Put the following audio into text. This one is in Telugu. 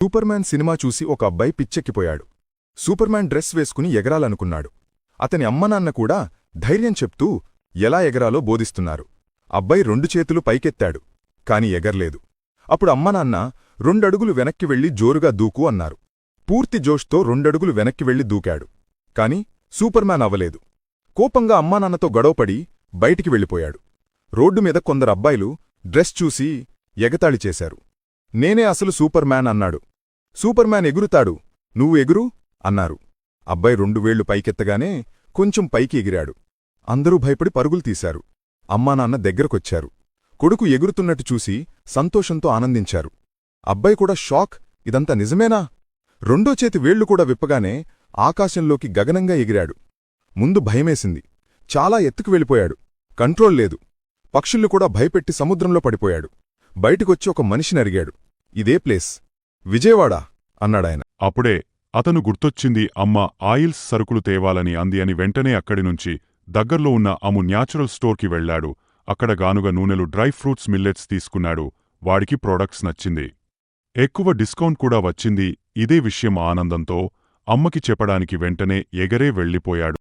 సూపర్మ్యాన్ సినిమా చూసి ఒక అబ్బాయి పిచ్చెక్కిపోయాడు. సూపర్మ్యాన్ డ్రెస్ వేసుకుని ఎగరాలనుకున్నాడు. అతని అమ్మనాన్న కూడా ధైర్యం చెప్తూ ఎలా ఎగరాలో బోధిస్తున్నారు. అబ్బాయి 2 చేతులు పైకెత్తాడు, కాని ఎగర్లేదు. అప్పుడు అమ్మనాన్న 2 అడుగులు వెనక్కి వెళ్లి జోరుగా దూకు అన్నారు. పూర్తి జోష్తో 2 అడుగులు వెనక్కి వెళ్లి దూకాడు. కాని సూపర్మ్యాన్ అవ్వలేదు. కోపంగా అమ్మానాన్నతో గొడవపడి బయటికి వెళ్ళిపోయాడు. రోడ్డు మీద కొందరు అబ్బాయిలు డ్రెస్ చూసి ఎగతాళి చేశారు. నేనే అసలు సూపర్మ్యాన్ అన్నాడు. సూపర్మ్యాన్ ఎగురుతాడు, నువ్వు ఎగురు అన్నారు. అబ్బాయి 2 వేళ్లు పైకెత్తగానే కొంచెం పైకి ఎగిరాడు. అందరూ భయపడి పరుగులు తీశారు. అమ్మానాన్న దగ్గరకొచ్చారు. కొడుకు ఎగురుతున్నట్టు చూసి సంతోషంతో ఆనందించారు. అబ్బాయి కూడా షాక్, ఇదంతా నిజమేనా? 2వ చేతి వేళ్లు కూడా విప్పగానే ఆకాశంలోకి గగనంగా ఎగిరాడు. ముందు భయమేసింది. చాలా ఎత్తుకు వెళ్ళిపోయాడు. కంట్రోల్ లేదు. పక్షుల్ని కూడా భయపెట్టి సముద్రంలో పడిపోయాడు. బయటికొచ్చి ఒక మనిషిని అడిగాడు, ఇదే ప్లేస్ విజయవాడ అన్నాడాయన. అప్పుడే అతను గుర్తొచ్చింది అమ్మ ఆయిల్స్ సరుకులు తేవాలని అంది అని. వెంటనే అక్కడినుంచి దగ్గర్లో ఉన్న అము న్యాచురల్ స్టోర్కి వెళ్లాడు. అక్కడ గానుగ నూనెలు, డ్రై ఫ్రూట్స్, మిల్లెట్స్ తీసుకున్నాడు. వాడికి ప్రొడక్ట్స్ నచ్చింది. ఎక్కువ డిస్కౌంట్ కూడా వచ్చింది. ఇదే విషయం ఆనందంతో అమ్మకి చెప్పడానికి వెంటనే ఎగరే వెళ్ళిపోయాడు.